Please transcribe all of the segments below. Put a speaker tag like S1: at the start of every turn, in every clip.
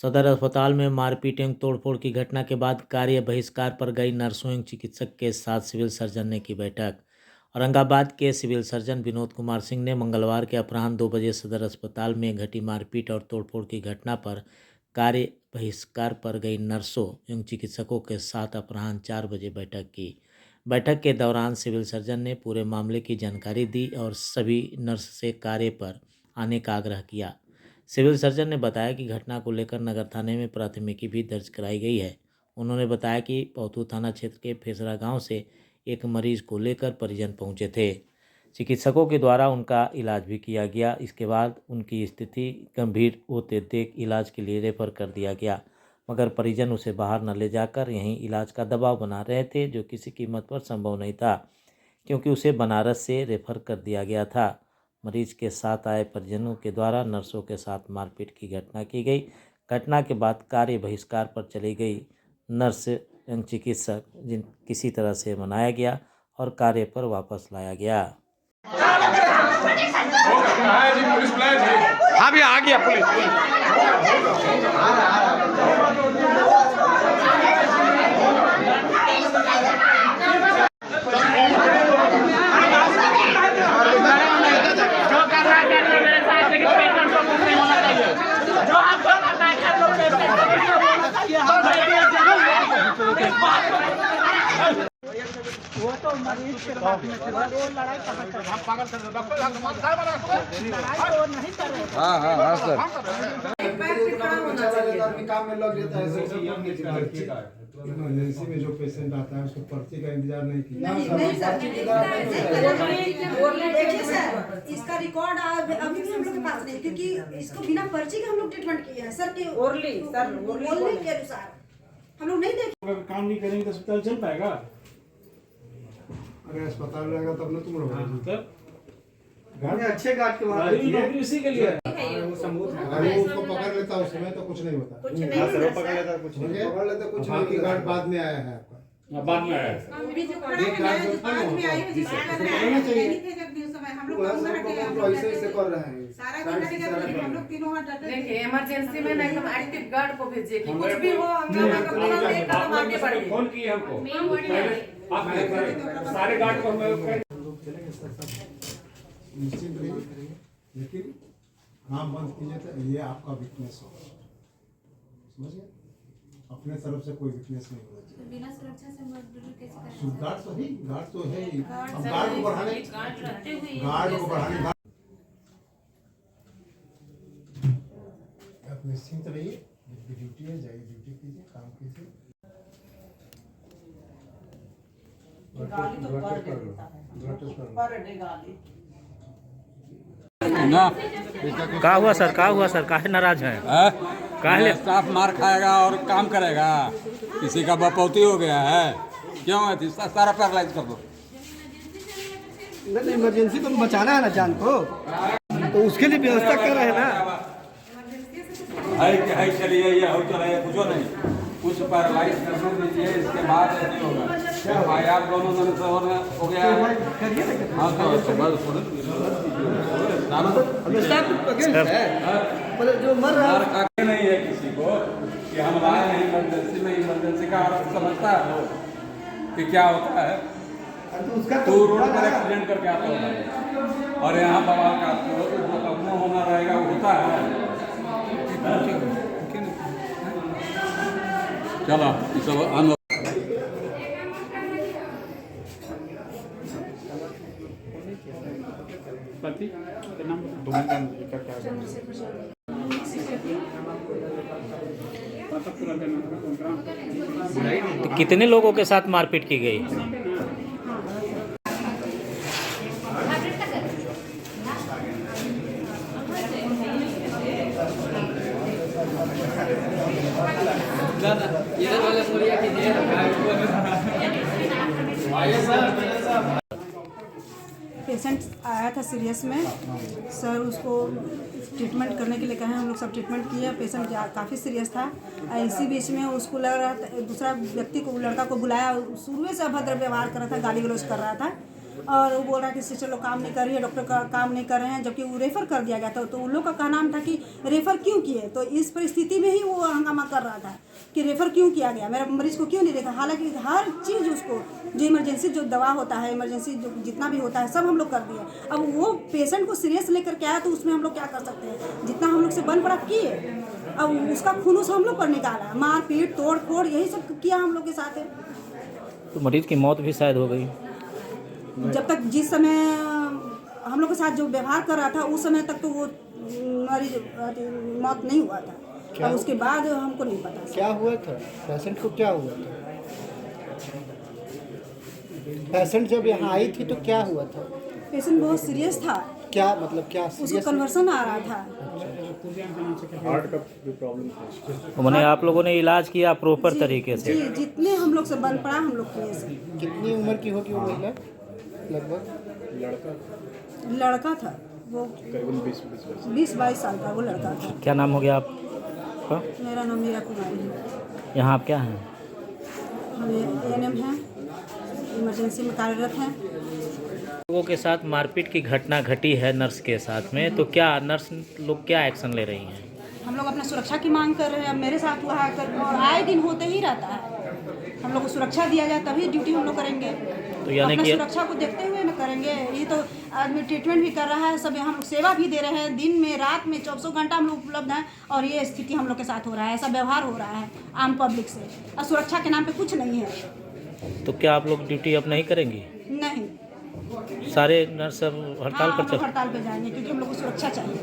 S1: सदर अस्पताल में मारपीट एवं तोड़फोड़ की घटना के बाद कार्य बहिष्कार पर गई नर्सों एवं चिकित्सक के साथ सिविल सर्जन ने की बैठक। औरंगाबाद के सिविल सर्जन विनोद कुमार सिंह ने मंगलवार के अपराह्न 2 बजे सदर अस्पताल में घटी मारपीट और तोड़फोड़ की घटना पर कार्य बहिष्कार पर गई नर्सों एवं चिकित्सकों के साथ अपराह्न 4 बजे बैठक की। बैठक के दौरान सिविल सर्जन ने पूरे मामले की जानकारी दी और सभी नर्स से कार्य पर आने का आग्रह किया। सिविल सर्जन ने बताया कि घटना को लेकर नगर थाने में प्राथमिकी भी दर्ज कराई गई है। उन्होंने बताया कि पौथू थाना क्षेत्र के फेसरा गांव से एक मरीज को लेकर परिजन पहुंचे थे। चिकित्सकों के द्वारा उनका इलाज भी किया गया। इसके बाद उनकी स्थिति गंभीर होते देख इलाज के लिए रेफर कर दिया गया, मगर परिजन उसे बाहर न ले जाकर यहीं इलाज का दबाव बना रहे थे, जो किसी कीमत पर संभव नहीं था, क्योंकि उसे बनारस से रेफर कर दिया गया था। मरीज के साथ आए परिजनों के द्वारा नर्सों के साथ मारपीट की घटना की गई। घटना के बाद कार्य बहिष्कार पर चली गई नर्स एवं चिकित्सक जिन किसी तरह से मनाया गया और कार्य पर वापस लाया गया।
S2: हाँ भी आ गया पुलिस।
S3: वो तो मरीज के बात में वो लड़ाई कहाँ कर रहा है? पागल कर डॉक्टर लड़ाई वो नहीं कर रहे।
S2: हाँ सर।
S4: काम में लग जाता है। इमरजेंसी में जो पेशेंट आता है उसको पर्ची का इंतजार नहीं किया।
S5: देखिए सर, इसका रिकॉर्ड अभी भी हम लोग के पास नहीं, क्योंकि इसको बिना पर्ची के हम लोग ट्रीटमेंट किए हैं सर के ओरली के अनुसार हम लोग नहीं देखे।
S3: अगर काम नहीं करेंगे तो अस्पताल चल पाएगा?
S4: अरे अस्पताल रहेगा तब ना तुम लोग
S3: घर में अच्छे गार्ड के वहाँ नौकरी उसी के लिए
S4: अरे उसको पकड़ लेता उस समय तो कुछ नहीं होता।
S5: कुछ नहीं
S4: पकड़ लेता कुछ बाकी गार्ड बाद में आया है आपका।
S3: बाद में आया
S4: ऐसे कर रहे हैं।
S6: देखिए इमरजेंसी में ना एकदम एक्टिव गार्ड को भेजिए कि कुछ भी हो हम कदम आगे बढ़े।
S3: फोन किए हमको सारे गार्ड को
S4: निश्चिंत रहिए, लेकिन काम बंद कीजिए तो ये आपका वीकनेस हो, समझिए। अपने तरफ से कोई वीकनेस नहीं होना चाहिए।
S7: बिना सुरक्षा से मजदूरी कैसे करें?
S4: गार्ड तो है ही। हम गार्ड को बढ़ाने आप निश्चिंत रहिए, ड्यूटी है जाइए, ड्यूटी कीजिए, काम कीजिए।
S1: का हुआ सर, काहे नाराज है? काहे
S2: स्टाफ मार खाएगा और काम करेगा? किसी का बपौती हो गया है? क्यों है सारा पैरालाइज कर दो।
S8: नहीं, इमरजेंसी तो बचाना है ना जान को, तो उसके लिए व्यवस्था कर रहे हैं ना।
S2: है चलिए ये हो चलाइए, कुछ नहीं, कुछ पैरालाइज करने दीजिए, इसके बाद नहीं होगा। यार दोनों जन से हो गया है। हाँ तो
S8: जो मर रहा
S2: है नहीं है किसी को कि हम लाए हैं इमरजेंसी में। इमरजेंसी का आप समझता है कि क्या होता है? तो रोड पर एक्सीडेंट करके आता होगा और यहाँ बवाल का जो होना रहेगा वो होता है। चलो ये सब
S1: तो कितने लोगों के साथ मारपीट की गई?
S5: पेशेंट आया था सीरियस में सर, उसको ट्रीटमेंट करने के लिए कहे, हम लोग सब ट्रीटमेंट किए। पेशेंट काफ़ी सीरियस था। इसी बीच में उसको लग रहा था दूसरा व्यक्ति को, लड़का को बुलाया, शुरू से अभद्र व्यवहार कर रहा था, गाली गलौज कर रहा था। और वो बोल रहा है कि सिस्टर लोग काम नहीं कर रही है, डॉक्टर का काम नहीं कर रहे हैं, जबकि वो रेफ़र कर दिया गया था। तो उन लोग का कहना था कि रेफ़र क्यों किए, तो इस परिस्थिति में ही वो हंगामा कर रहा था कि रेफ़र क्यों किया गया, मेरा मरीज़ को क्यों नहीं देखा। हालांकि हर चीज़ उसको जो इमरजेंसी जो दवा होता है, इमरजेंसी जो जितना भी होता है सब हम लोग कर दिए। अब वो पेशेंट को सीरियस लेकर के आया तो उसमें हम लोग क्या कर सकते हैं, जितना हम लोग से बन पड़ा किए। अब उसका खून हम लोग पर निकाला, मार पीट तोड़ फोड़ यही सब किया हम लोग के साथ है।
S1: तो मरीज की मौत भी शायद हो गई।
S5: जब तक जिस समय हम लोग के साथ जो व्यवहार कर रहा था उस समय तक तो वो मरीज मौत नहीं हुआ था, और उसके बाद हमको नहीं पता
S8: क्या हुआ था, पेशेंट को क्या हुआ था? पेशेंट जब यहाँ आई थी तो क्या हुआ था?
S5: पेशेंट बहुत सीरियस था।
S8: क्या मतलब क्या
S5: उसको
S8: सीरियस?
S5: कन्वर्सन आ रहा था।
S1: मैंने आप लोगों ने इलाज किया प्रॉपर तरीके से?
S5: जी, जितने हम लोग से बन पड़ा हम लोग किए से।
S8: कितनी उम्र की होगी वो महिला लगभग?
S5: लड़का था वो, 20-22 साल का वो लड़का था।
S1: क्या नाम हो गया आपका?
S5: मेरा नाम मीरा कुमारी है।
S1: यहाँ आप क्या हैं?
S5: हम ANM हैं, इमरजेंसी में कार्यरत हैं।
S1: लोगों के साथ मारपीट की घटना घटी है नर्स के साथ में, तो क्या नर्स लोग क्या एक्शन ले रही हैं?
S5: हम लोग अपना सुरक्षा की मांग कर रहे हैं। अब मेरे साथ हुआ है और आए दिन होते ही रहता है। हम लोग को सुरक्षा दिया जाए तभी ड्यूटी हम लोग करेंगे।
S1: तो यानी
S5: अपना
S1: कि
S5: सुरक्षा को देखते हुए ना करेंगे। ये तो आदमी ट्रीटमेंट भी कर रहा है, सब हम लोग सेवा भी दे रहे हैं, दिन में रात में 24 घंटा हम लोग उपलब्ध हैं, और ये स्थिति हम लोग के साथ हो रहा है, ऐसा व्यवहार हो रहा है आम पब्लिक से, और सुरक्षा के नाम पे कुछ नहीं है।
S1: तो क्या आप लोग ड्यूटी अब नहीं करेंगी?
S5: नहीं,
S1: सारे नर्स अब हड़ताल
S5: हाँ,
S1: पर
S5: हम लोग
S1: चल?
S5: हड़ताल पे जाएंगे क्योंकि हम लोग को सुरक्षा चाहिए।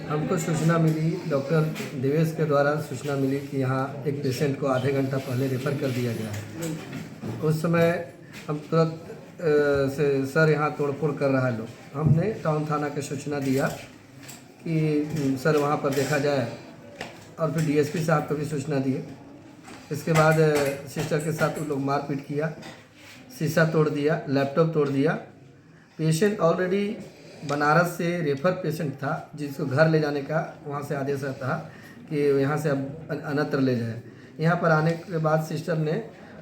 S8: हमको सूचना मिली, डॉक्टर देवेश के द्वारा सूचना मिली कि यहाँ एक पेशेंट को आधे घंटा पहले रेफ़र कर दिया गया है। उस समय हम तुरंत से सर यहाँ तोड़फोड़ कर रहा है लोग, हमने टाउन थाना के सूचना दिया कि सर वहाँ पर देखा जाए, और फिर DSP साहब को भी सूचना दिए। इसके बाद सिस्टर के साथ उन लोग मारपीट किया, शीशा तोड़ दिया, लैपटॉप तोड़ दिया। पेशेंट ऑलरेडी बनारस से रेफर पेशेंट था, जिसको घर ले जाने का वहाँ से आदेश था कि यहाँ से अब अन्यत्र ले जाए। यहाँ पर आने के बाद सिस्टर ने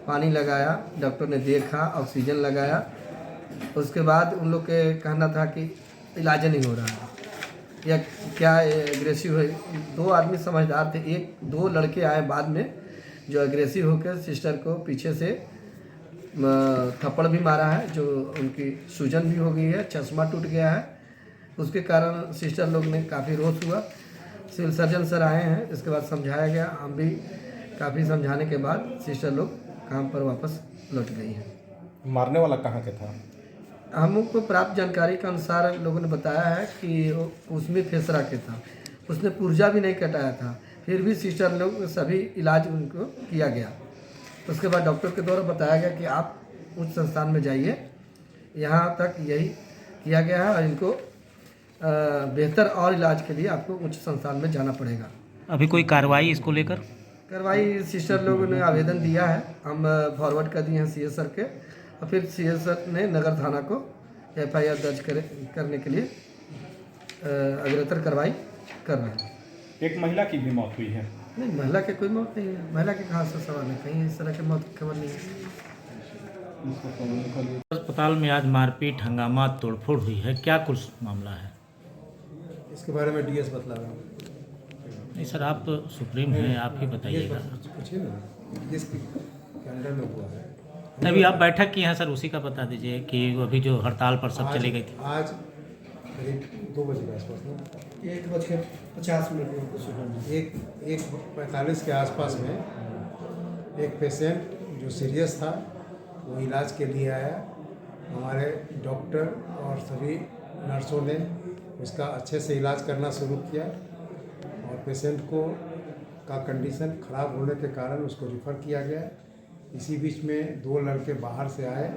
S8: पानी लगाया, डॉक्टर ने देखा, ऑक्सीजन लगाया। उसके बाद उन लोग के कहना था कि इलाज नहीं हो रहा है या क्या एग्रेसिव है। 2 आदमी समझदार थे, 2 लड़के आए बाद में जो एग्रेसिव होकर सिस्टर को पीछे से थप्पड़ भी मारा है, जो उनकी सूजन भी हो गई है, चश्मा टूट गया है। उसके कारण सिस्टर लोग ने काफ़ी रोष हुआ। सिविल सर्जन सर आए हैं, इसके बाद समझाया गया। हम भी काफ़ी समझाने के बाद सिस्टर लोग काम पर वापस लौट गई हैं।
S9: मारने वाला कहाँ के था?
S8: हमको प्राप्त जानकारी के अनुसार लोगों ने बताया है कि उसमें फेसरा के था, उसने पुर्जा भी नहीं कटाया था, फिर भी सिस्टर लोग सभी इलाज उनको किया गया। उसके बाद डॉक्टर के द्वारा बताया गया कि आप उच्च संस्थान में जाइए, यहाँ तक यही किया गया है, और इनको बेहतर और इलाज के लिए आपको उच्च संस्थान में जाना पड़ेगा।
S1: अभी कोई कार्रवाई इसको लेकर?
S8: कार्रवाई सिस्टर लोगों ने आवेदन दिया है, हम फॉरवर्ड कर दिए हैं CS सर के, और फिर CS सर ने नगर थाना को FIR दर्ज करने के लिए अग्रतर कार्रवाई कर रहे हैं।
S9: एक महिला की भी मौत हुई है।
S8: नहीं, महिला के कोई मौत नहीं है, महिला के कहाँ से सवाल है, कहीं इस तरह की मौत की खबर नहीं है।
S1: अस्पताल में आज मारपीट, हंगामा, तोड़फोड़ हुई है, क्या कुछ मामला है?
S4: इसके बारे में DS बतला रहा हूँ।
S1: नहीं सर, आप तो सुप्रीम हैं, आप ही बताइएगा।
S4: पूछिए ना, DS के अंडर में हुआ है।
S1: अभी आप बैठक की हैं सर, उसी का बता दीजिए कि अभी जो हड़ताल पर सब चली गई थी।
S4: आज करीब 2 बजे के आसपास ना,
S8: 1:50 में सुबह
S4: 1:45 के आसपास में एक पेशेंट जो सीरियस था वो इलाज के लिए आया। हमारे डॉक्टर और सभी नर्सों ने उसका अच्छे से इलाज करना शुरू किया, और पेशेंट का कंडीशन ख़राब होने के कारण उसको रिफ़र किया गया। इसी बीच में 2 लड़के बाहर से आए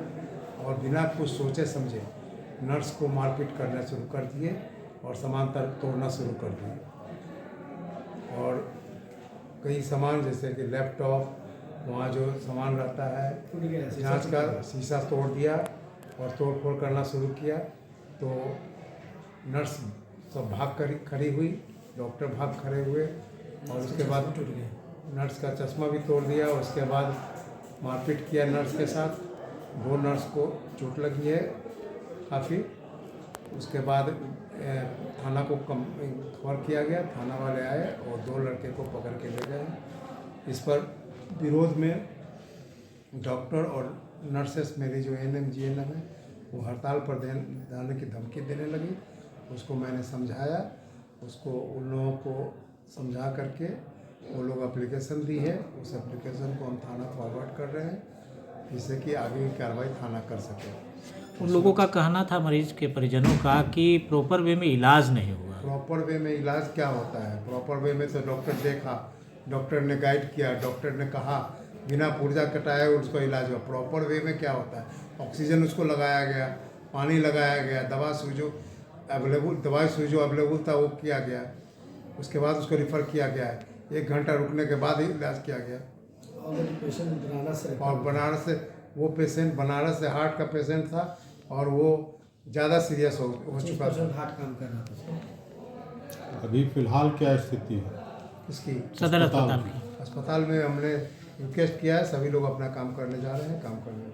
S4: और बिना कुछ सोचे समझे नर्स को मारपीट करना शुरू कर दिए और सामान तोड़ना शुरू कर दिए, और कई सामान जैसे कि लैपटॉप, वहाँ जो सामान रहता है जांच का शीशा तोड़ दिया और तोड़ फोड़ करना शुरू किया। तो नर्स सब भाग कर खड़ी हुई, डॉक्टर भाग खड़े हुए, और उसके बाद नर्स का चश्मा भी तोड़ दिया। उसके बाद मारपीट किया नर्स के साथ, 2 नर्स को चोट लगी है काफ़ी। उसके बाद थाना को खबर किया गया, थाना वाले आए और 2 लड़के को पकड़ के ले गए। इस पर विरोध में डॉक्टर और नर्सेस मेरी जो एएनएम जीएनएम है वो हड़ताल पर जाने की धमकी देने लगी। उसको मैंने समझाया, उसको उन लोगों को समझा करके वो लोग एप्लीकेशन दी है। उस एप्लीकेशन को हम थाना फॉरवर्ड कर रहे हैं जिससे कि आगे की कार्रवाई थाना कर सके।
S1: उन लोगों का कहना था, मरीज के परिजनों का, कि प्रॉपर वे में इलाज नहीं हुआ।
S4: प्रॉपर वे में इलाज क्या होता है? प्रॉपर वे में तो डॉक्टर देखा, डॉक्टर ने गाइड किया, डॉक्टर ने कहा बिना पुर्जा कटाए उसको इलाज हुआ। प्रॉपर वे में क्या होता है? ऑक्सीजन उसको लगाया गया, पानी लगाया गया, दवा सुई जो अवेलेबल था वो किया गया। उसके बाद उसको रिफ़र किया गया है। 1 घंटा रुकने के बाद ही इलाज किया गया। और बनारस से वो पेशेंट बनारस से हार्ट का पेशेंट था और वो ज़्यादा सीरियस हो चुका था।
S8: हार्ट काम कर रहा था।
S9: अभी फिलहाल क्या स्थिति है
S4: इसकी
S1: सदर अस्पताल की।
S4: अस्पताल में हमने रिक्वेस्ट किया है, सभी लोग अपना काम करने जा रहे हैं, काम करने